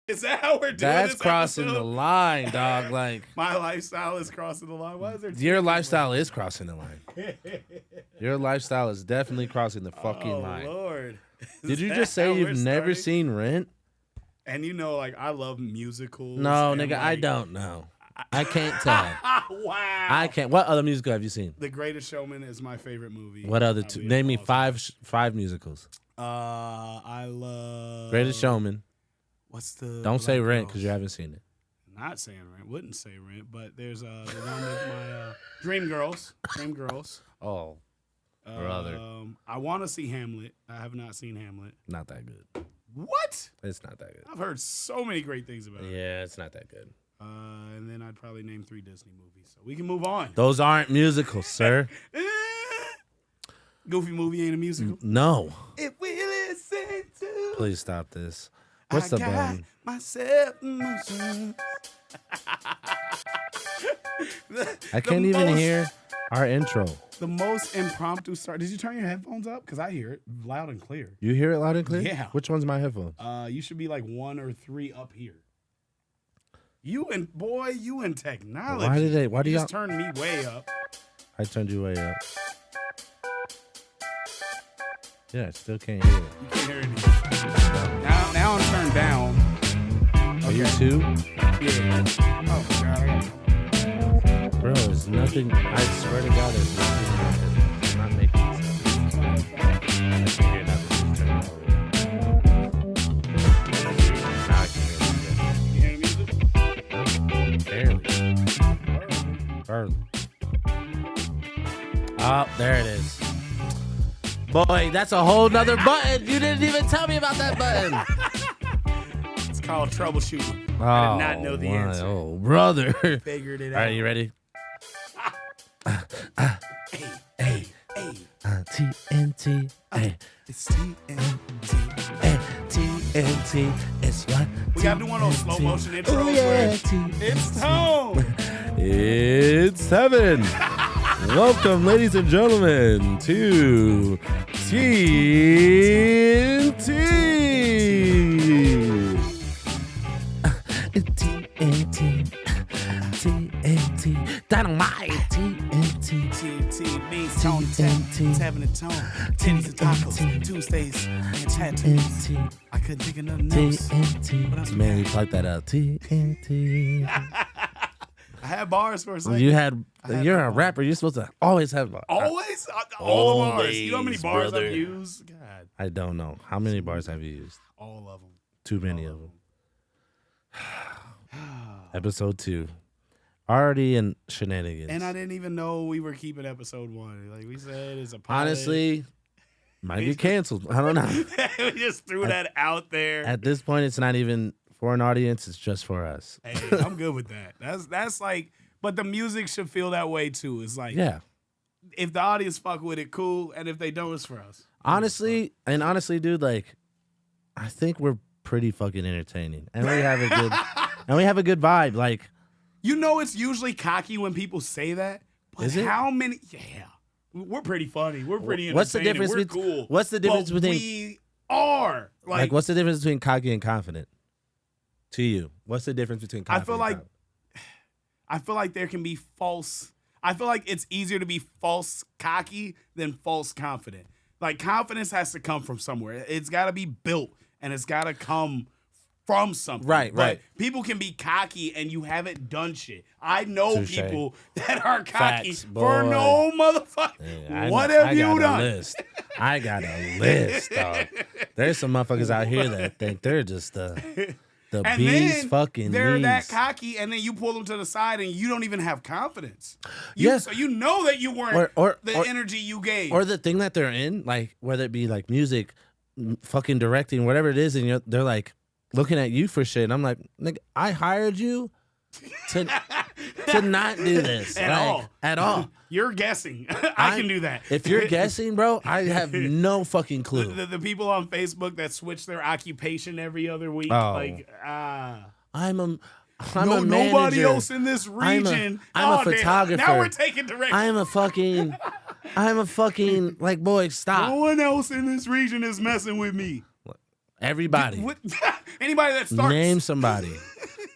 Is that how we're doing That's this crossing episode? the line, dog. Like My lifestyle is crossing the line. Why is there your lifestyle is crossing the line. Your lifestyle is definitely crossing the fucking line. Lord. Did you just say you've never seen Rent? And you know, like, I love musicals. No, and, nigga, like, I don't know. I can't tell. Wow. I can't. What other musical have you seen? The Greatest Showman is my favorite movie. What other two? Name me five musicals. I love Greatest Showman. What's the Don't say Black Rent Girls? because you haven't seen it. Not saying Rent. Wouldn't say Rent, but there's the one with my Dream Girls. Dream Girls. Oh, brother. I want to see Hamlet. I have not seen Hamlet. Not that good. What? It's not that good. I've heard so many great things about it. Yeah, it's not that good. And then I'd probably name 3 Disney movies. So we can move on. Those aren't musicals, sir. Goofy movie ain't a musical. No. If we listen to, Please stop this. What's the button? Myself emotions. I can't even hear our intro. The most impromptu start. Did you turn your headphones up? Because I hear it loud and clear. You hear it loud and clear? Yeah. Which one's my headphones? You should be like 1 or 3 up here. You and technology. Why do you y'all just turned me way up? I turned you way up. Yeah, I still can't hear it. You can't hear anything. Now I'm turned down. Are you too? Yeah. Oh my god. Bro, there's nothing. I swear to God, there's nothing. I'm not making this up. I can hear nothing. Now I can hear it. You hear music? Barely. Oh, there it is. Boy, that's a whole nother button. You didn't even tell me about that button. It's called troubleshooting. Oh, I did not know the answer. Oh, brother. Figured it All out. right, you ready? Hey. TNT. Hey, It's TNT. TNT. It's what? We gotta do one of those slow motion intros Oh, yeah. where TNT. it's Tone. It's Tevin. Welcome, ladies and gentlemen, to TNT. TNT. TNT. Dynamite. TNT. TNT means Tone and TNT. Tevin and Tone. Titties and tacos. Tuesdays and tattoos. TNT. I couldn't think of nothing else. What else TNT. we Man, got? you plugged that out. TNT. I had bars for a second. You're a that rapper. You're supposed to always have bars. Always? All the bars. You know how many Always, bars brother. I've used? God. I don't know. How many bars have you used? All of them. Too many of them. Episode 2. Already in shenanigans. And I didn't even know we were keeping episode 1. Like we said, it's a pilot. Honestly, might be canceled. I don't know. We just threw that out there. At this point, it's not even for an audience. It's just for us. Hey, I'm good with that. That's like, but the music should feel that way too. It's like, Yeah. if the audience fuck with it, cool. And if they don't, it's for us. Honestly, dude, like, I think we're pretty fucking entertaining, and we have a good, vibe. Like, You know, it's usually cocky when people say that. But Is it? how many? Yeah, we're pretty funny. We're pretty entertaining. what's the difference? We're cool. What's the difference But between we are like what's the difference between cocky and confident? To you, what's the difference between cocky I feel and like confident? I feel like there can be false. I feel like it's easier to be false cocky than false confident. Like confidence has to come from somewhere. It's got to be built and it's got to come from something. Right. People can be cocky and you haven't done shit. I know Touche. people that are cocky Facts, for boy. no motherfucker. Yeah, What have you got done? A list. I got a list, dog. There's some motherfuckers out here that think they're just the And bee's then fucking they're that knees. cocky, and then you pull them to the side, and you don't even have confidence. Yes. So you know that you weren't Or energy you gave. or the thing that they're in, like whether it be like music, fucking directing, whatever it is, and they're like looking at you for shit. And I'm like, nigga, I hired you to not do this at all. You're guessing. I can do that. If you're guessing, bro, I have no fucking clue. The people on Facebook that switch their occupation every other week, Oh. like, I'm a nobody manager. else in this region. I'm a damn. photographer. Now we're taking direction. I'm a fucking like, boy, stop. No one else in this region is messing with me. Everybody. Anybody that starts. Name somebody.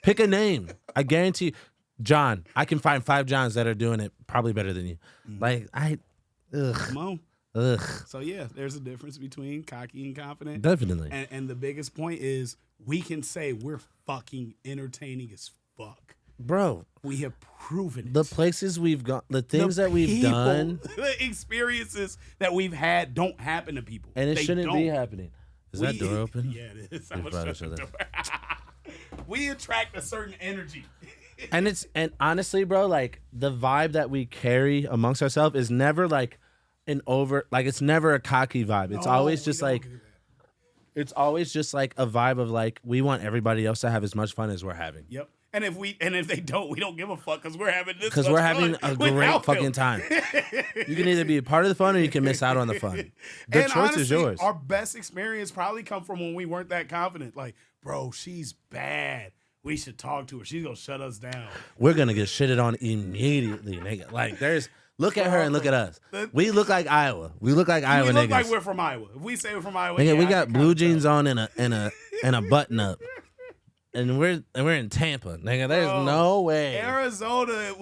Pick a name. I guarantee you. John. I can find 5 Johns that are doing it probably better than you. Ugh. Come on. Ugh. So, yeah, there's a difference between cocky and confident. Definitely. And the biggest point is we can say we're fucking entertaining as fuck. Bro. We have proven it. The places we've gone, the things that we've done. The experiences that we've had don't happen to people. And it shouldn't be happening. Is that door open? Yeah, it is. I'm gonna shut the door. We attract a certain energy. And honestly, bro, like the vibe that we carry amongst ourselves is never like it's never a cocky vibe. It's always just like it's always just like a vibe of like we want everybody else to have as much fun as we're having. Yep. And if they don't, we don't give a fuck because we're having this. Because we're having a great fucking time. You can either be a part of the fun or you can miss out on the fun. The choice honestly, is yours. Our best experience probably come from when we weren't that confident. Like, bro, she's bad. We should talk to her. She's gonna shut us down. We're gonna get shitted on immediately, nigga. Like look at her and look at us. We look like Iowa. We look like Iowa niggas. We look like we're from Iowa. If we say we're from Iowa, nigga, we got blue jeans on and a button up. And we're in Tampa, nigga. There's no way. Arizona,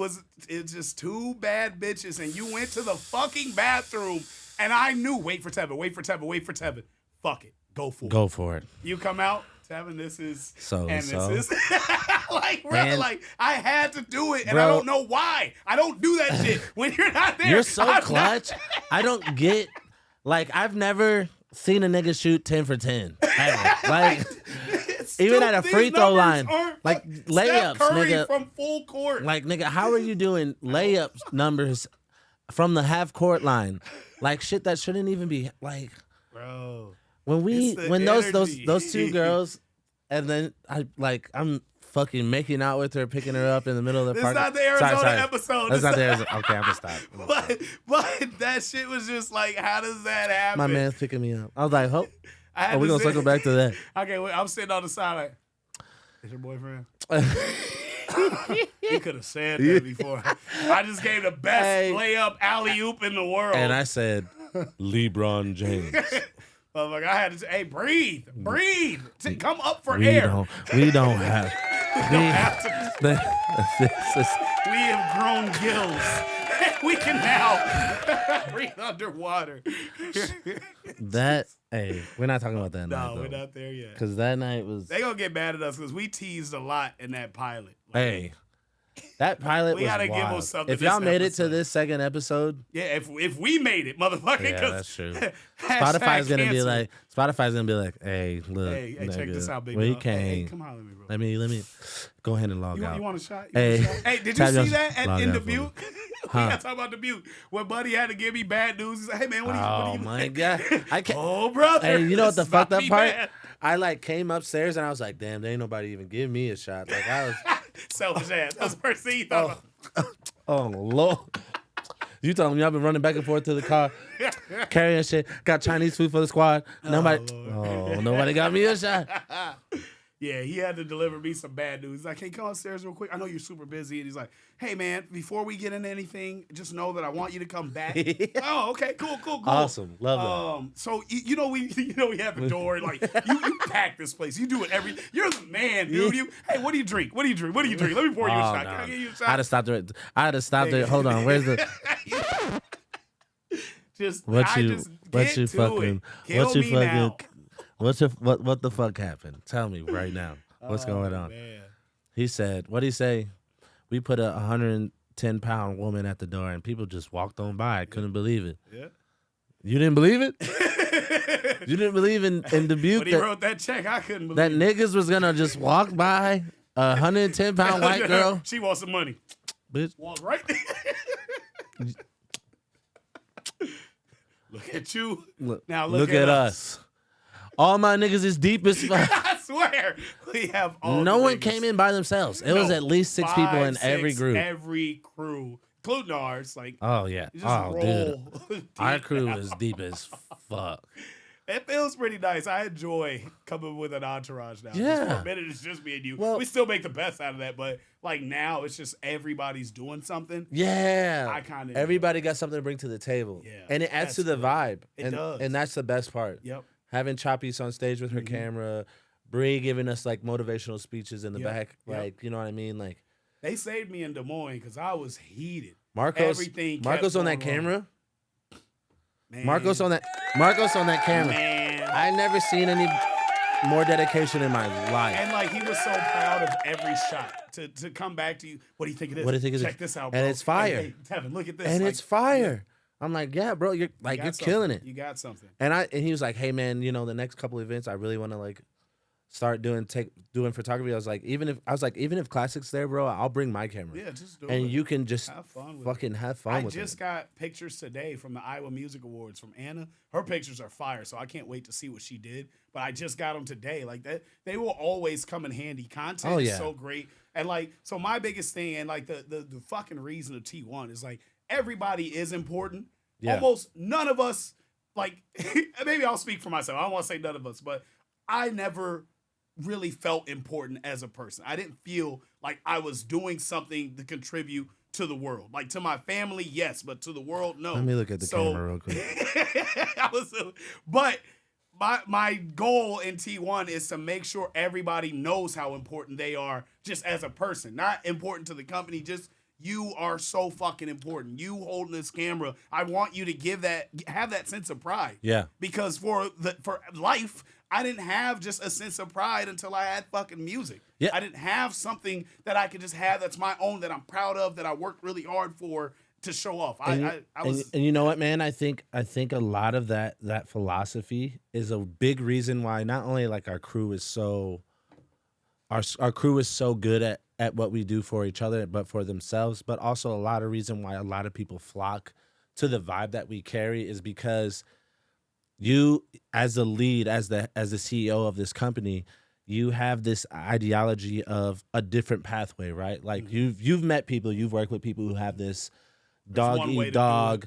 it's just 2 bad bitches, and you went to the fucking bathroom, and I knew, wait for Tevin. Fuck it. Go for it. You come out, Tevin, this is... This is... like, bro, I had to do it, and bro, I don't know why. I don't do that shit when you're not there. You're so clutch. I don't get... Like, I've never seen a nigga shoot 10 for 10. Ever. Like... Even at a free throw line, like layups, nigga, from full court. Like, nigga, how are you doing layups numbers from the half court line? Like shit that shouldn't even be like, bro. When those 2 girls, and then I'm fucking making out with her, picking her up in the middle of the park. It's not the Arizona episode. That's not the Arizona. Okay, I'm gonna stop. But that shit was just like, how does that happen? My man's picking me up. I was like, we're going to circle back to that. Okay, wait, I'm sitting on the side like, is your boyfriend? He could have said that before. I just gave the best layup alley-oop in the world. And I said, LeBron James. Motherfucker, I had to say, hey, breathe. Come up for air. We don't have. We have grown gills. We can now breathe underwater. We're not talking about that night. No, we're not there yet. Because that night was... They gonna get mad at us because we teased a lot in that pilot. That pilot was gotta wild. Give us something. If y'all made it to this second episode... Yeah, if we made it, motherfucker. Yeah, that's true. Spotify's gonna be like, hey, look. Hey, check this out, big dog. Hey, come on, let me, bro. Let me go ahead and log out. You want a shot? Hey, did you see that in Dubuque? Huh. We got to talk about Dubuque. When Buddy had to give me bad news. He's like, hey, man, what are you my God. I can't. Oh, brother. Hey, you know what the fucked up part? I came upstairs and I was like, damn, there ain't nobody even give me a shot. Like I was selfish ass. That's the first thing you thought about. Oh, Lord. You told me I've been running back and forth to the car, carrying shit. Got Chinese food for the squad. Nobody got me a shot. Yeah, he had to deliver me some bad news. He's like, hey, come upstairs real quick. I know you're super busy. And he's like, hey, man, before we get into anything, just know that I want you to come back. Oh, okay, cool. Awesome. Love that. So, we have a door. Like, you pack this place. You do it you're the man, dude. Hey, what do you drink? What do you drink? Let me pour you a shot. No. Can I get you a shot? I'd have stopped it. Hold on. Where's the... What the fuck happened? Tell me right now. What's going on? Man. He said, what'd he say? We put a 110-pound woman at the door and people just walked on by. I couldn't believe it. Yeah. You didn't believe it? You didn't believe in Dubuque? When he wrote that check, I couldn't believe that niggas was gonna just walk by a 110-pound white girl. She wants some money. Bitch. Walk right. Look at you. Now look at us. All my niggas is deep as fuck. I swear. We have all no one came in by themselves. It was at least 6 people in every group. Every crew. Including ours. Like, oh, yeah. Dude. Our crew is deep as fuck. It feels pretty nice. I enjoy coming with an entourage now. Yeah. For a minute, it's just me and you. Well, we still make the best out of that, but like now, it's just everybody's doing something. Yeah. I kind of everybody got something to bring to the table. Yeah. And it adds to the vibe. It does. And that's the best part. Yep. having Choppies on stage with her Mm-hmm. camera, Bree giving us like motivational speeches in the Yep, back, yep. like you know what I mean, like They saved me in Des Moines because I was heated. Marcos Everything kept Marcos on that going wrong. camera. Man. Marcos on that camera. Man. I never seen any more dedication in my life. And like he was so proud of every shot to come back to you. What do you think of this? What do you think of Check this? this out, bro. And it's fire. Hey, Tevin, look at this. And like, it's fire. I'm like, yeah, bro, you're got something. killing it. You got something. And he was like, hey man, you know, the next couple events I really want to like start doing photography. I was like, even if Classic's there, bro, I'll bring my camera. Yeah, just do and it. you can just have fun with fucking it. have fun I with it. just got pictures today from the Iowa Music Awards from Anna. Her pictures are fire, so I can't wait to see what she did. But I just got them today. Like that, they will always come in handy. Content is so great. And like, so my biggest thing, and like the fucking reason of T1 is like everybody is important. Yeah. Almost none of us, like maybe I'll speak for myself. I don't want to say none of us, but I never really felt important as a person. I didn't feel like I was doing something to contribute to the world. Like to my family, yes, but to the world, no. Let me look at the camera real quick. But my goal in T1 is to make sure everybody knows how important they are just as a person. Not important to the company, just you are so fucking important. You holding this camera, I want you to have that sense of pride. Yeah. Because for life, I didn't have just a sense of pride until I had fucking music. Yeah. I didn't have something that I could just have that's my own, that I'm proud of, that I worked really hard for to show off. And you know what, man? I think a lot of that philosophy is a big reason why not only like our crew is so good at what we do for each other, but for themselves, but also a lot of reason why a lot of people flock to the vibe that we carry is because you, as the lead, as the CEO of this company, you have this ideology of a different pathway, right? Like you've met people, you've worked with people who have this dog eat dog,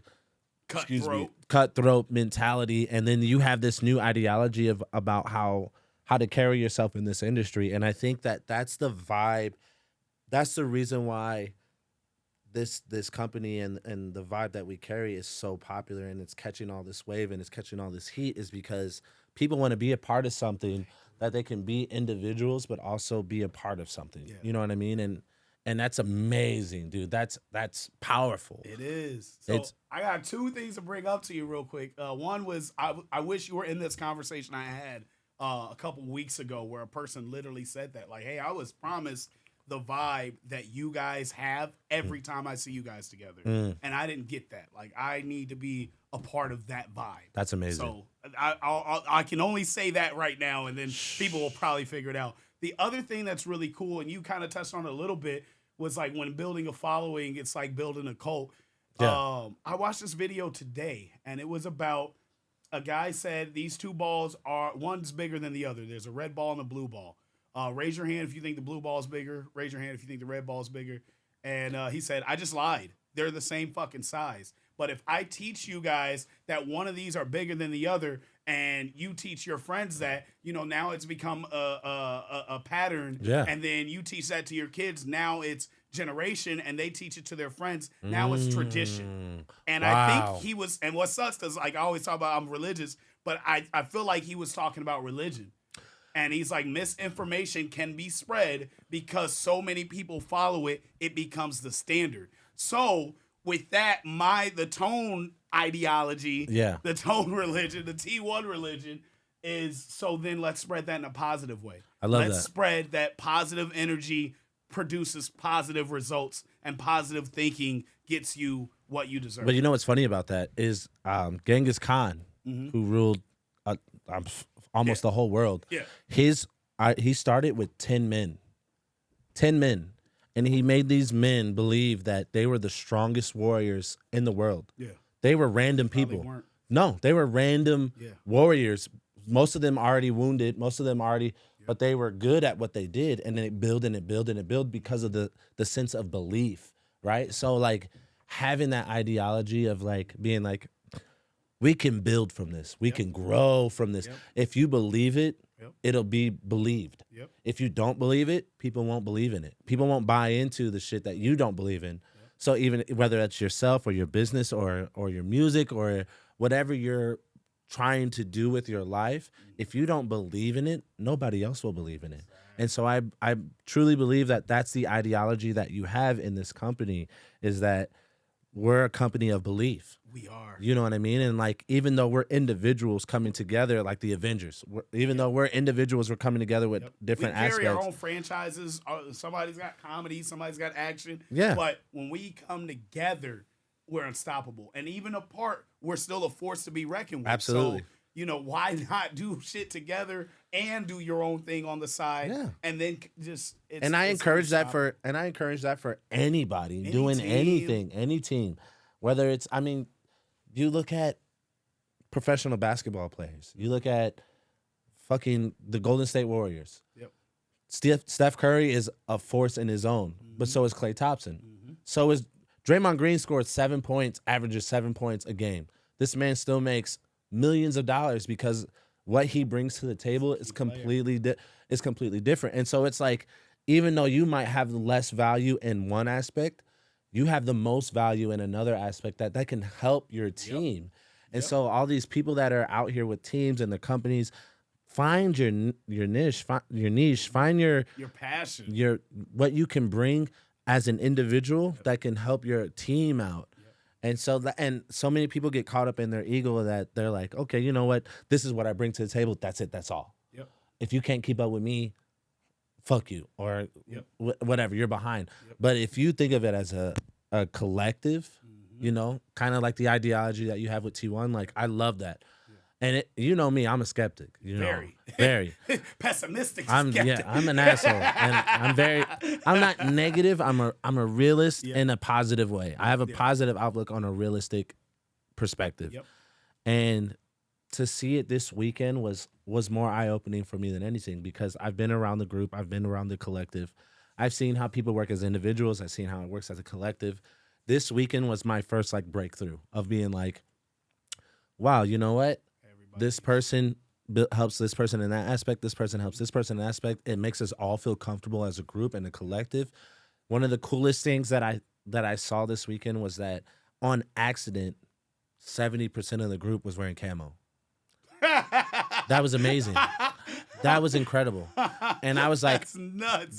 cutthroat mentality, and then you have this new ideology about how to carry yourself in this industry. And I think that's the vibe. That's the reason why this company and the vibe that we carry is so popular and it's catching all this wave and it's catching all this heat, is because people want to be a part of something that they can be individuals but also be a part of something. Yeah. You know what I mean? And that's amazing, dude. That's powerful. It is. So I got two things to bring up to you real quick. One was I wish you were in this conversation I had a couple weeks ago where a person literally said that, like, hey, I was promised the vibe that you guys have every time I see you guys together. And I didn't get that. Like, I need to be a part of that vibe. That's amazing. So I can only say that right now, and then people will probably figure it out. The other thing that's really cool, and you kind of touched on it a little bit, was like when building a following, it's like building a cult. Yeah. I watched this video today, and it was about a guy said these two balls one's bigger than the other. There's a red ball and a blue ball. Raise your hand if you think the blue ball is bigger. Raise your hand if you think the red ball is bigger. And he said, I just lied. They're the same fucking size. But if I teach you guys that one of these are bigger than the other, and you teach your friends that, you know, now it's become a pattern. Yeah. And then you teach that to your kids. Now it's generation, and they teach it to their friends. Now it's tradition. And I think he was, and what sucks is, like, I always talk about I'm religious, but I feel like he was talking about religion. And he's like, misinformation can be spread because so many people follow it, it becomes the standard. So with that, the tone ideology, the tone religion, the T1 religion is, so then let's spread that in a positive way. I love that. Let's spread that positive energy produces positive results, and positive thinking gets you what you deserve. But you know what's funny about that is Genghis Khan, who ruled almost the whole world. Yeah. He started with 10 men. 10 men. And he made these men believe that they were the strongest warriors in the world. Yeah. They were random people. No, they were random warriors. Most of them already wounded. Most of them already, but they were good at what they did. And then it built and it built and it built because of the sense of belief, right? So like having that ideology of like being like, we can build from this. We can grow from this. If you believe it, it'll be believed. If you don't believe it, people won't believe in it. People won't buy into the shit that you don't believe in. So even whether that's yourself or your business or your music or whatever you're trying to do with your life, if you don't believe in it, nobody else will believe in it. And so I truly believe that that's the ideology that you have in this company, is that we're a company of belief. We are. You know what I mean? And like, even though we're individuals coming together, like the Avengers, even though we're individuals, we're coming together with different we carry aspects. our own franchises. Somebody's got comedy, somebody's got action. Yeah. But when we come together, we're unstoppable. And even apart, we're still a force to be reckoned with. Absolutely. So, you know, why not do shit together and do your own thing on the side? Yeah. And then just I encourage that for anybody doing team. anything, any team. Whether it's, I mean, you look at professional basketball players. You look at fucking the Golden State Warriors. Yep. Steph Curry is a force in his own, but so is Klay Thompson. So is Draymond Green. Scored 7 points, averages 7 points a game. This man still makes millions of dollars because what he brings to the table is completely different. And so it's like, even though you might have less value in one aspect, you have the most value in another aspect that can help your team. And so all these people that are out here with teams and the companies, find your niche, find your passion, what you can bring as an individual that can help your team out. And so so many people get caught up in their ego that they're like, okay, you know what? This is what I bring to the table. That's it. That's all. If you can't keep up with me, fuck you, or whatever, you're behind. But if you think of it as a collective, you know, kind of like the ideology that you have with T1, like, I love that. And you know me, I'm a skeptic. You know, very pessimistic. I'm an asshole, and I'm not negative. I'm a realist in a positive way. I have a positive outlook on a realistic perspective, and to see it this weekend was more eye-opening for me than anything, because I've been around the group, I've been around the collective, I've seen how people work as individuals, I've seen how it works as a collective. This weekend was my first like breakthrough of being like, wow, you know what? This person helps this person in that aspect. This person helps this person in that aspect. It makes us all feel comfortable as a group and a collective. One of the coolest things that I saw this weekend was that on accident, 70% of the group was wearing camo. That was amazing. That was incredible. And I was like, that's nuts.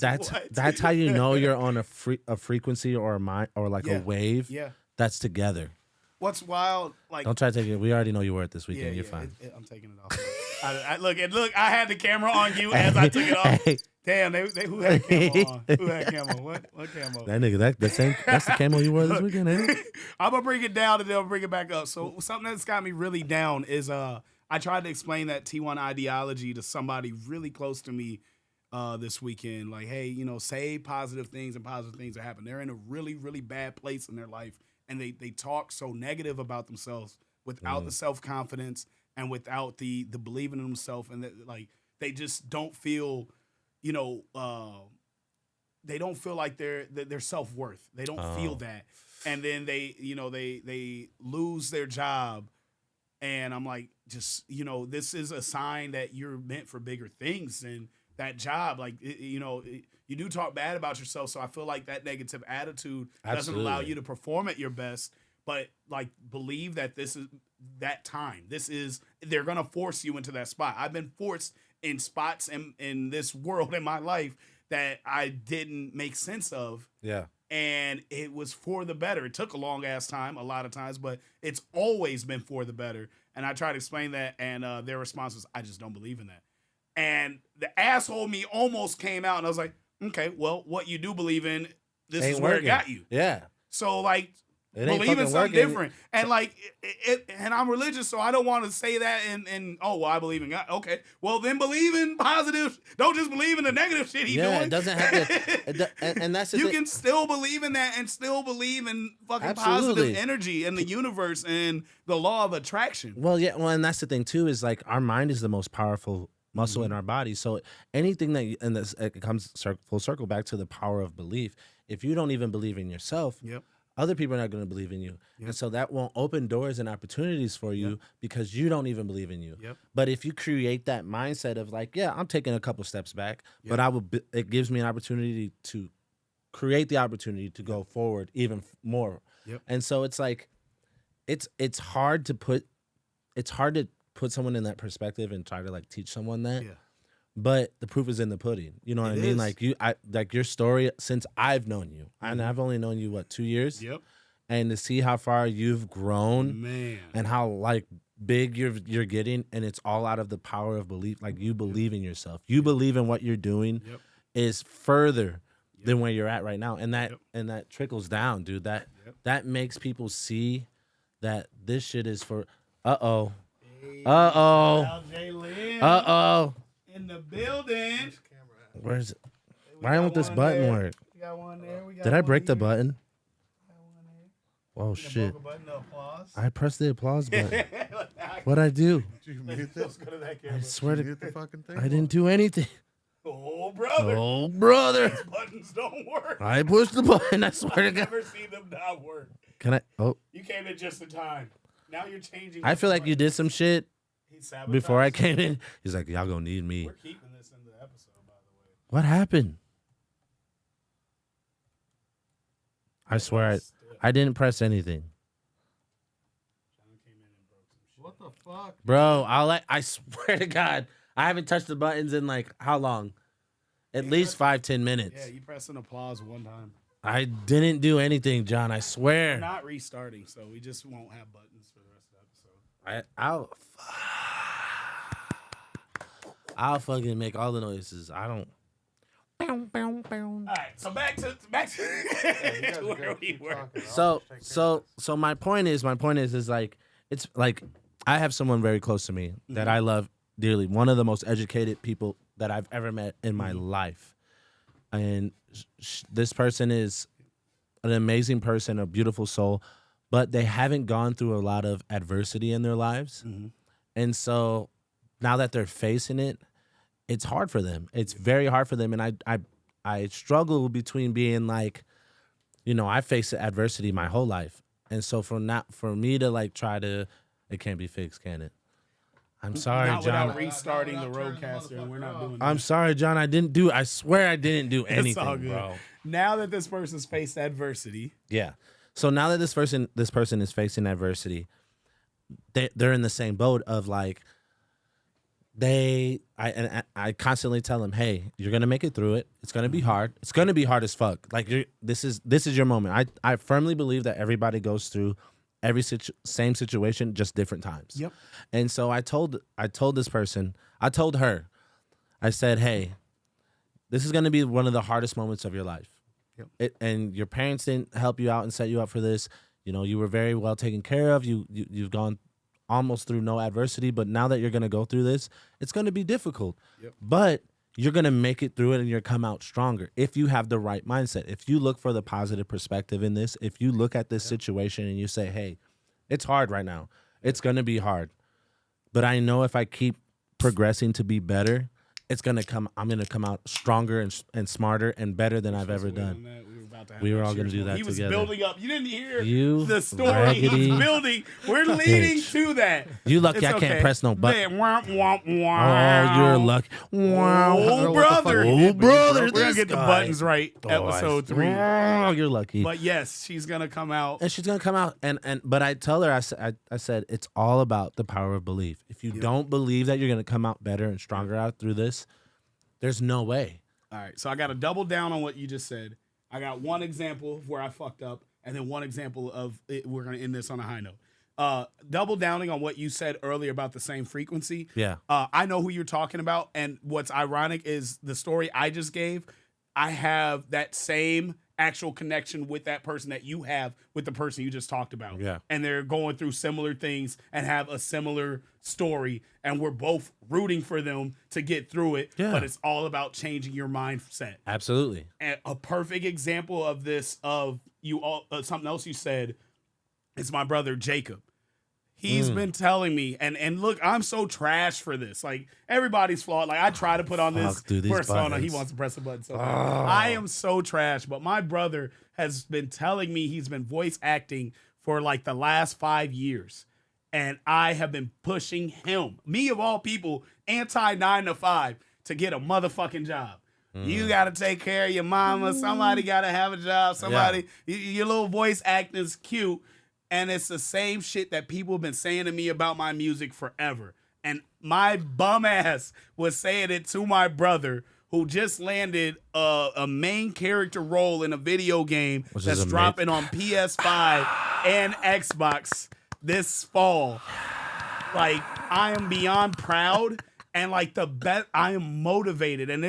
That's how you know you're on a frequency or a wave that's together. What's wild, like, don't try to take it. We already know you were at this weekend. You're fine. I'm taking it off. Look. I had the camera on you as I took it off. Damn, they who had camo on? Who had camo? What camo? That nigga, that's the camo you wore this weekend, ain't it? I'm gonna bring it down and then I'll bring it back up. So something that's got me really down is I tried to explain that T1 ideology to somebody really close to me this weekend. Like, hey, you know, say positive things and positive things that happen. They're in a really, really bad place in their life. And they talk so negative about themselves without the self-confidence and without the believing in themselves, and that, like, they just don't feel, you know, they don't feel like their self-worth. They don't feel that. And then they lose their job. And I'm like, just, you know, this is a sign that you're meant for bigger things than that job. Like, you do talk bad about yourself, so I feel like that negative attitude doesn't allow you to perform at your best. But, like, believe that this is that time. They're gonna force you into that spot. I've been forced in spots in this world in my life that I didn't make sense of. Yeah. And it was for the better. It took a long ass time, a lot of times, but it's always been for the better. And I try to explain that, and their response was, I just don't believe in that. And the asshole me almost came out, and I was like, okay, well, what you do believe in, this is where it got you. Yeah. So, like, believe in something different. And, like, and I'm religious, so I don't want to say that and oh, well, I believe in God. Okay. Well, then believe in positive. Don't just believe in the negative shit he's doing. Yeah, it doesn't have to. And that's the you thing. can still believe in that and still believe in fucking positive energy in the universe and the law of attraction. Well, yeah. Well, and that's the thing, too, is, like, our mind is the most powerful muscle in our body. So anything that and this, it comes full circle back to the power of belief. If you don't even believe in yourself, other people are not going to believe in you. And so that won't open doors and opportunities for you because you don't even believe in you. But if you create that mindset of like, yeah, I'm taking a couple steps back, but it gives me an opportunity to create the opportunity to go forward even more. And so it's like, it's hard to put someone in that perspective and try to like teach someone that. Yeah. But the proof is in the pudding. You know what It I mean? is. Like your story since I've known you, and I've only known you 2 years. Yep. And to see how far you've grown, Man. and how like big you're getting, and it's all out of the power of belief. Like you believe in yourself. You believe in what you're doing Yep. is further than where you're at right now, and that Yep. and that trickles down, dude. That makes people see that this shit is for. Uh-oh. In the building. Where's it? Why won't this button work? We got one there. We got Did I one break the here. button? We got one there. Oh shit! Broke a button to applause. I pressed the applause button. What'd I do? Did you mute Let's this? go to that I camera. swear to Mute the fucking thing? I didn't do anything. Oh, brother. Oh brother! Buttons don't work. I pushed the button. I swear to I've God. never seen them not work. Can I? Oh, You came in just in time. Now you're changing. I feel like you did some shit He sabotaged before I us. came in. He's like, y'all gonna need me. We're keeping this in the episode, by the way. What happened? I swear I didn't press anything. John came in and broke some shit. What the fuck? Bro, I swear to God, I haven't touched the buttons in like how long? At least 5-10 minutes. Yeah, you pressed an applause one time. I didn't do anything, John. I We're swear. not restarting, so we just won't have buttons for the rest of the episode. I'll fucking make all the noises. I don't. All right, so back to You guys to where gotta we keep were. talking. I'll So just take care of so my point is like it's like I have someone very close to me that I love dearly. One of the most educated people that I've ever met in my life, and this person is an amazing person, a beautiful soul, but they haven't gone through a lot of adversity in their lives, and so now that they're facing it, it's hard for them. It's very hard for them, and I struggle between being like, you know, I faced adversity my whole life, and so for me to like try to, it can't be fixed, can it? I'm sorry, Not John. without restarting Not the without turning the roadcaster, and we're not motherfucker doing that. I'm sorry, John. I swear I didn't do It's anything, all good. bro. Now that this person's faced adversity, Yeah. So now that this person is facing adversity, they're in the same boat of like, I constantly tell them, hey, you're gonna make it through it. It's gonna be hard. It's gonna be hard as fuck. Like this is your moment. I firmly believe that everybody goes through every same situation, just different times. Yep. And so I told this person, I told her, I said, hey, this is gonna be one of the hardest moments of your life. Yep. And your parents didn't help you out and set you up for this. You know, you were very well taken care of. You've gone almost through no adversity, but now that you're going to go through this, it's going to be difficult. Yep. But you're going to make it through it and you'll come out stronger if you have the right mindset. If you look for the positive perspective in this, if you look at this situation and you say, hey, it's hard right now. It's going to be hard. But I know if I keep progressing to be better, I'm going to come out stronger and smarter and better than I've ever done. We were all gonna do that He was together. building up. You didn't hear You the story. raggedy He's building. We're leading bitch. to that. You lucky It's I can't okay. press no button. Man, womp, womp, Oh, womp. you're lucky. Wow. Oh, What the fuck brother. you Oh, did, but you brother. broke We're gonna this get the guy. buttons right. Oh, Episode 3. Oh, you're lucky. But yes, she's gonna come out. And she's gonna come out but I tell her, I said it's all about the power of belief. If you don't believe that you're gonna come out better and stronger out through this, there's no way. All right, so I got to double down on what you just said. I got one example of where I fucked up, and then one example of it. We're gonna end this on a high note. Double downing on what you said earlier about the same frequency. Yeah. I know who you're talking about, and what's ironic is the story I just gave. I have that same actual connection with that person that you have with the person you just talked about. Yeah. And they're going through similar things and have a similar story, and we're both rooting for them to get through it. Yeah. But it's all about changing your mindset. Absolutely. And a perfect example of this, of you all, something else you said, is my brother Jacob. He's been telling me, and look, I'm so trash for this. Like, everybody's flawed. Like, I try to put on this Fuck, dude, these persona. He buttons. wants to press a button so bad. I am so trash, but my brother has been telling me he's been voice acting for like the last 5 years. And I have been pushing him, me of all people, anti 9 to 5, to get a motherfucking job. You got to take care of your mama. Somebody got to have a job. Somebody, your little voice acting is cute. And it's the same shit that people have been saying to me about my music forever. And my bum ass was saying it to my brother who just landed a main character role in a video game that's dropping on PS5 and Xbox this fall. Like, I am beyond proud and like the best. I am motivated, and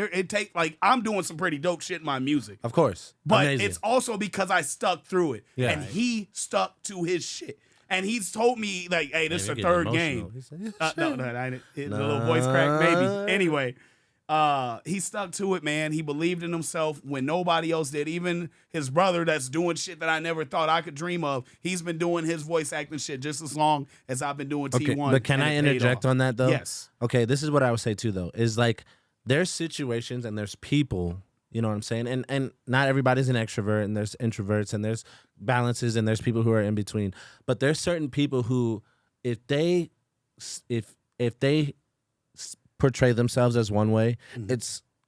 I'm doing some pretty dope shit in my music, Of course. but Amazing. it's also because I stuck through it, Yeah. and he stuck to his shit. And he's told me, like, hey, this is you're the getting third emotional. game. He said, No, I didn't. The little voice crack, maybe. Anyway, he stuck to it, man. He believed in himself when nobody else did. Even his brother that's doing shit that I never thought I could dream of, he's been doing his voice acting shit just as long as I've been doing Okay, T1. but can and I it paid interject off. on that, though? Yes. Okay, this is what I would say, too, though, is like there's situations and there's people, you know what I'm saying? And not everybody's an extrovert, and there's introverts, and there's balances, and there's people who are in between. But there's certain people who, if they portray themselves as one way,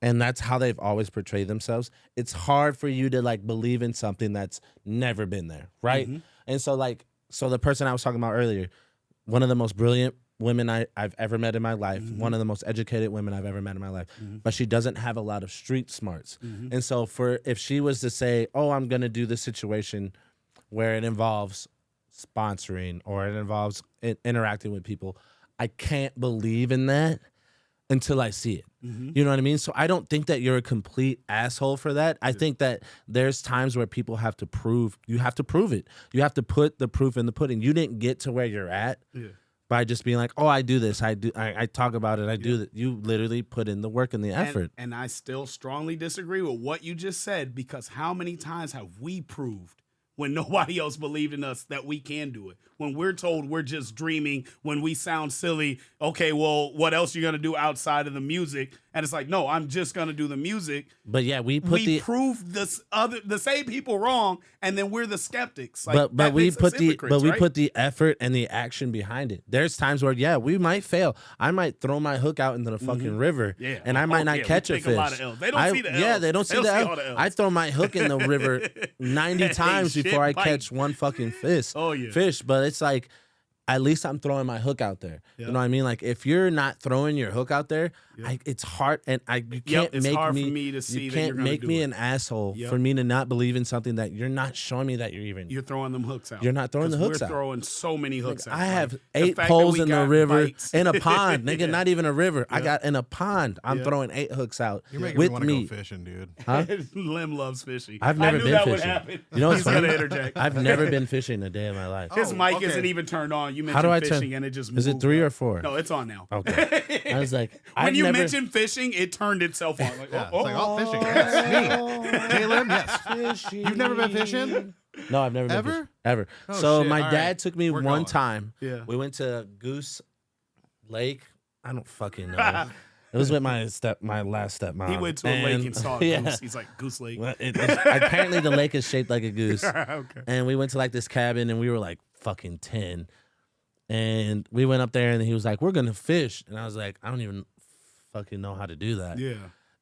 and that's how they've always portrayed themselves, it's hard for you to like believe in something that's never been there, right? And so the person I was talking about earlier, one of the most brilliant women I've ever met in my life, one of the most educated women I've ever met in my life, but she doesn't have a lot of street smarts. And so if she was to say, oh, I'm going to do this situation where it involves sponsoring or it involves interacting with people, I can't believe in that until I see it. You know what I mean? So I don't think that you're a complete asshole for that. I think that there's times where people have to prove it. You have to put the proof in the pudding. You didn't get to where you're at by just being like, oh, I do this. I talk about it. I do that. You literally put in the work and the effort. And I still strongly disagree with what you just said, because how many times have we proved when nobody else believed in us that we can do it? When we're told we're just dreaming, when we sound silly, okay, well, what else are you going to do outside of the music? And it's like, no, I'm just going to do the music. But yeah, we proved the same people wrong, and then we're the skeptics. Like, but we put right? put the effort and the action behind it. There's times where we might fail. I might throw my hook out into the fucking river, and I might not catch a fish. A lot of L's. They don't see the L's. Yeah, they don't see the all the L's. L's. I throw my hook in the river 90 times shit before I bite. catch one fucking fish. Oh, yeah. Fish, but it's like, at least I'm throwing my hook out there. You know what I mean? Like, if you're not throwing your hook out there, it's hard, and you can't it's make hard me. for me to see you that you're can't gonna make do me it. an asshole for me to not believe in something that you're not showing me that You're throwing them hooks out. You're not throwing the hooks we're out. We're throwing so many hooks out. I have Like, the 8 fact that poles we in the got river, bites. in a pond, nigga. Not even a river. I Yeah. got in a pond. I'm throwing 8 hooks out You're making with me want to me. go fishing, dude. Huh? Lim loves fishing. I've never I knew been that fishing. would happen. You know what's He's gonna funny? interject. I've never been fishing a day in my life. His Oh, mic okay. isn't even turned on. You How do I mentioned turn? fishing, and it just Is it moved 3 up. or 4? No, it's on now. Okay. I was like, When I've you never, mentioned fishing, it turned itself on. Like, Yeah, oh, it's like, oh, fishing. Yes, me. Caleb, yes. fishing. You've never been fishing? No, I've never been Ever? fishing. Ever. Oh, So shit. my All dad right. took me We're one going. time. Yeah. We went to Goose Lake. I don't fucking know. It was with my last stepmom. He went to a lake and saw a yeah. goose. He's like, Goose Lake. Well, apparently the lake is shaped like a goose. Okay. And we went to like this cabin, and we were like fucking 10. And we went up there, and he was like, we're going to fish. And I was like, I don't even fucking know how to do that. Yeah.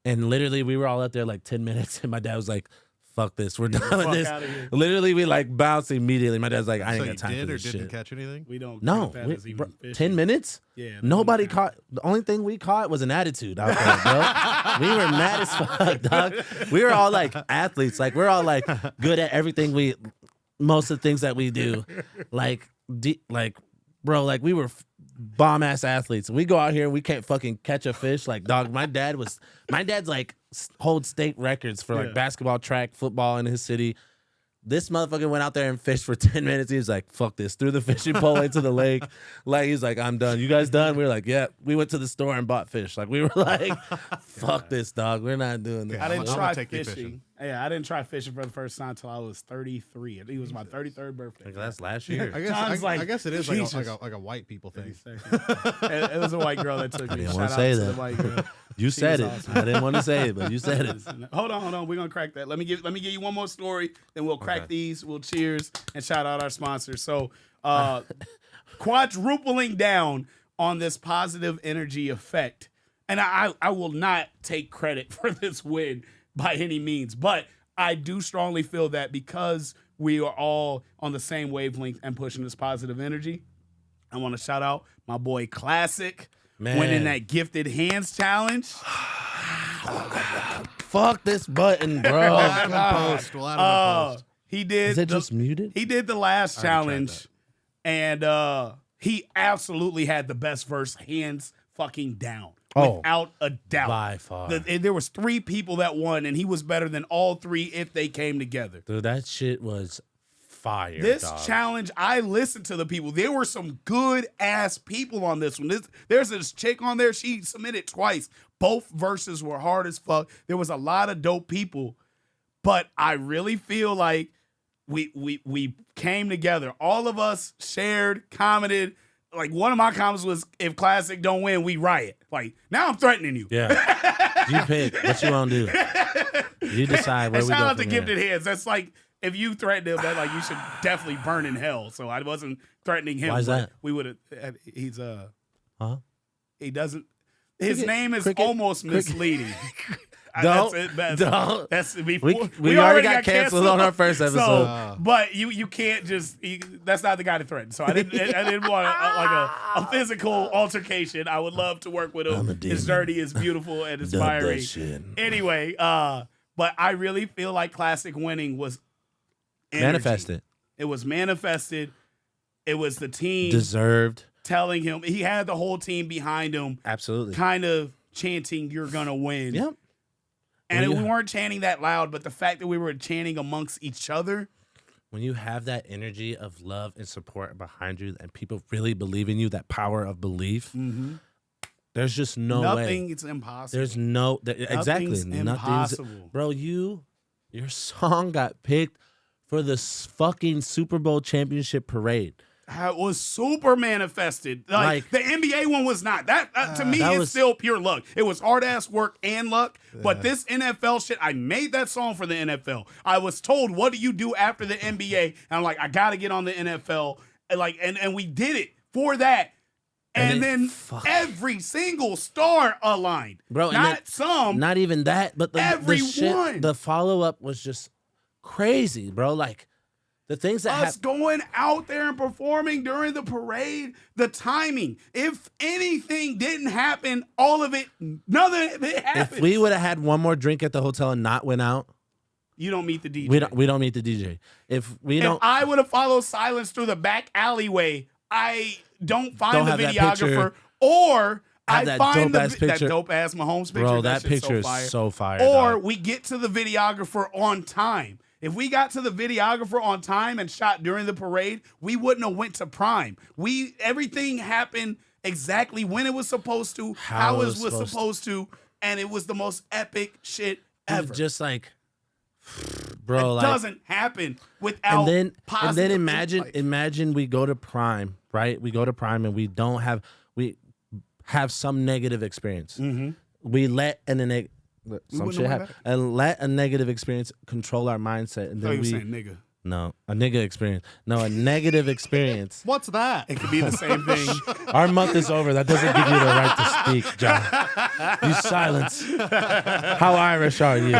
And literally, we were all up there like 10 minutes, and my dad was like, fuck this. We're done with fuck this. outta here. Literally, we like bounced immediately. My dad's like, I ain't So got you time for did or this didn't shit. catch anything? We don't No, count that as even fishing. 10 minutes? Yeah. Nobody don't count. caught. The only thing we caught was an attitude out there, bro. We were mad as fuck, dog. We were all like athletes. Like, we're all like good at everything most of the things that we do. Like, bro, like we were bomb ass athletes. We go out here and we can't fucking catch a fish. Like, dog, my dad's like holds state records for like Yeah. basketball, track, football in his city. This motherfucker went out there and fished for 10 minutes. He was like, fuck this. Threw the fishing pole into the lake. Like, he's like, I'm done. You guys done? We were like, yeah. We went to the store and bought fish. Like, we were like, fuck this, dog. We're not doing this. I didn't I'm try gonna take you fishing. fishing. Yeah, I didn't try fishing for the first time until I was 33. I think it was my 33rd birthday. Like, that's last year. John's I guess it is Jesus. like a white people thing. It was a white girl that took me. didn't Shout wanna out say to that. the white girl. You She said it. was awesome. I didn't want to say it, but you said it. Hold on. We're gonna crack that. Let me give you one more story, then we'll crack these. We'll cheers and shout out our sponsors. So quadrupling down on this positive energy effect. And I will not take credit for this win by any means, but I do strongly feel that because we are all on the same wavelength and pushing this positive energy, I want to shout out my boy Classic Man. winning that gifted hands challenge. Fuck this button, bro. We'll add him in post. We'll add him in post. He did. Is it just muted? He did the last I already tried challenge, and he absolutely had the best verse, hands fucking down, without a doubt. By far. There was 3 people that won, and he was better than all 3 if they came together. Dude, that shit was fire. This dog. challenge, I listened to the people. There were some good ass people on this one. There's this chick on there. She submitted twice. Both verses were hard as fuck. There was a lot of dope people, but I really feel like we came together. All of us shared, commented. Like one of my comments was, "If Classic don't win, we riot." Like now, I'm threatening you. Yeah. You pick what you want to do. You decide where And we shout go out to from Gifted there. Hands. That's like if you threatened him, that like you should definitely burn in hell. So I wasn't threatening him. Why is but that? We would have. He's Huh? He doesn't. His Cricket? name is Cricket? almost misleading. Don't. That's That's before, we already got canceled on our first episode. So, but you can't just. That's not the guy to threaten. So I didn't want a physical altercation. I would love to work with I'm a him. demon. His journey is beautiful and inspiring. shit. Anyway, but I really feel like Classic winning was energy. Manifested. It was manifested. It was the team Deserved. telling him. He had the whole team behind him, Absolutely. kind of chanting, "You're gonna win." Yep. And When we you- weren't chanting that loud, but the fact that we were chanting amongst each other. When you have that energy of love and support behind you and people really believe in you, that power of belief, there's just no Nothing, way. it's impossible. There's no exactly Nothing's impossible. Bro, your song got picked for the fucking Super Bowl championship parade. It was super manifested. Like the NBA one was not. That to me that is was- still pure luck. It was hard ass work and luck. But this NFL shit, I made that song for the NFL. I was told, "What do you do after the NBA?" And I'm like, I gotta get on the NFL. And we did it for that. And then every single star aligned. Bro, and not then- some. Not even that, but the Everyone. shit, the follow-up was just crazy, bro. Like the things that Us going out there and performing during the parade, the timing. If anything didn't happen, all of it, none of it happened. if we would have had one more drink at the hotel and not went out, You don't meet the DJ. we don't meet the DJ. If we If don't I would have followed Silence through the back alleyway, I don't find Don't the have that videographer, picture. or Have I that find dope-ass that picture. dope ass Mahomes picture. bro, that shit's picture so is so fire. Or dog. we get to the videographer on time. If we got to the videographer on time and shot during the parade, we wouldn't have went to Prime. Everything happened exactly when it was supposed to, how it was supposed to, and it was the most epic shit ever. just like, bro, it like doesn't happen without and then positive imagine insight. we go to Prime, right? We go to Prime and we have some negative experience. We let some wouldn't shit know happen and let a negative experience control our mindset, and I thought then you were we saying nigga. no a nigga experience, no a negative experience. What's that? It could be the same thing. Our month is over. That doesn't give you the right to speak, John. You silence. How Irish are you?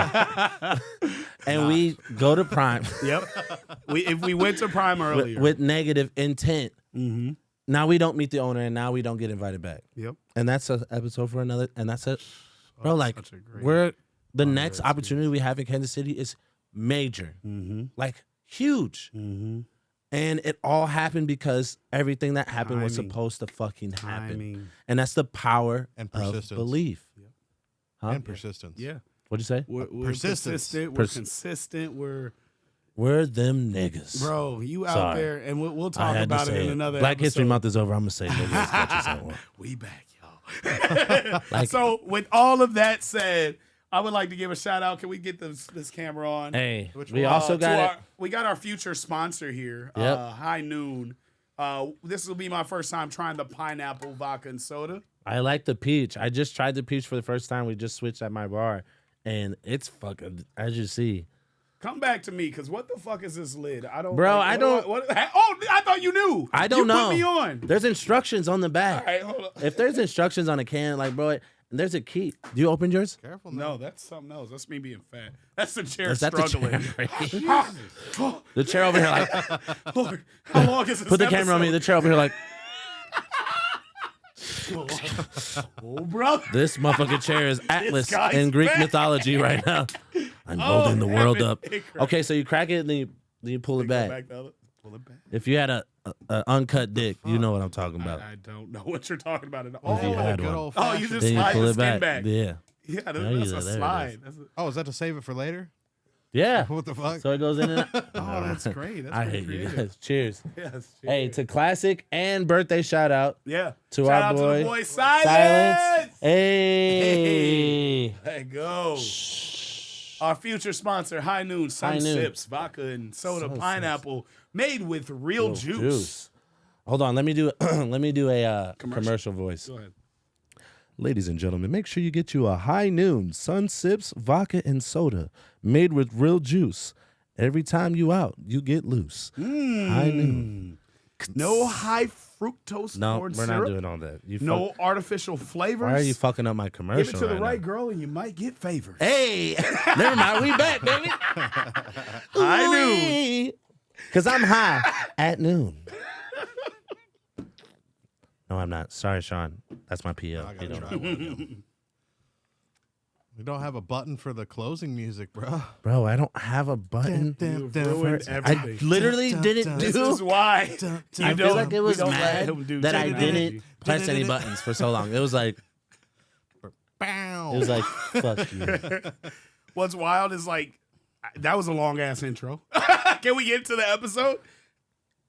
And we go to Prime Yep. If we went to Prime earlier. with negative intent. Now we don't meet the owner, and now we don't get invited back. Yep. And that's an episode for another. And that's it, bro. Like such a great we're the next opportunity we have in Kansas City is major, like huge. And it all happened because everything that happened was Timing. supposed to fucking happen. Timing. And that's the power And of persistence. belief. Huh? And persistence. Yeah. What'd you say? We're Persistence. persistent. We're consistent. We're them niggas. Bro, you out Sorry. there, and we'll I talk had to about it say in another Black History episode. Month is over. I'm gonna say niggas as much as I want. We back, y'all. Like- So, with all of that said, I would like to give a shout out. Can we get this camera on? Hey, Which we one? also got it. We got our future sponsor here, Yep. High Noon. This will be my first time trying the pineapple vodka and soda. I like the peach. I just tried the peach for the first time. We just switched at my bar, and it's fucking, as you see. Come back to me, because what the fuck is this lid? I don't, Bro, like, I what- oh, I thought you knew. I don't you know. Put me on. There's instructions on the back. All right, hold on. If there's instructions on a can, like, bro, and there's a key. Do you open yours? Careful now. No, that's something else. That's me being fat. That's the chair Is that the struggling. chair? The chair over here, like, Lord, how long is this put the camera on me. episode? The chair over here, like, Oh, brother. This motherfucking chair is Atlas guy's in Greek back. mythology right now. I'm holding the world heaven, up. it cracked. Okay, so you crack it and then you pull it Go back. the other- Pull it back. If you had a uncut dick, you know what I'm talking about. I don't know what you're talking about at all. If you had good one. old Oh, you fashioned. just Then you slide pull the it skin back. back. Yeah. Yeah, There that's you a go, there it slide. is. That's a, Oh, is that to save it for later? Yeah. What the fuck? So it goes in and out. oh, that's great. That's I pretty hate you creative. guys. Cheers. Yes. Hey, to classic and birthday shout out Yeah. to Shout our out boy, to the boy Silence. Silence. Hey. There go. Our future sponsor, High Noon, Sun High Noon. Sips, vodka and soda, Sun pineapple, made with real juice. Hold on, let me do a commercial voice. Go ahead. Ladies and gentlemen, make sure you get you a High Noon Sun Sips vodka and soda made with real juice. Every time you out, you get loose. High Noon. No high fructose No, corn we're syrup. not doing all that. No artificial flavors. Why are you fucking up my commercial? Give it to the right now? girl and you might get favors. Hey, never mind. We back, baby. High Noon. Because I'm high at noon. No, I'm not. Sorry, Sean. That's my PO. I You gotta don't try know. one again. We don't have a button for the closing music, bro. Bro, I don't have a button. You've ruined I everything. literally didn't This do. is why I you feel don't- like it we was don't let mad him do that I technology. didn't press any buttons for so long. It was like, Bow. it was like, fuck you. What's wild is like that was a long ass intro. Can we get to the episode?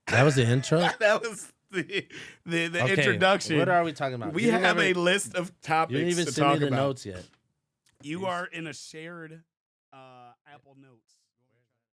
That was the intro. That was the Okay, introduction. What are we talking about? We You have never- a list of You topics didn't even to send talk me the about. notes yet. You are in a shared Apple Notes.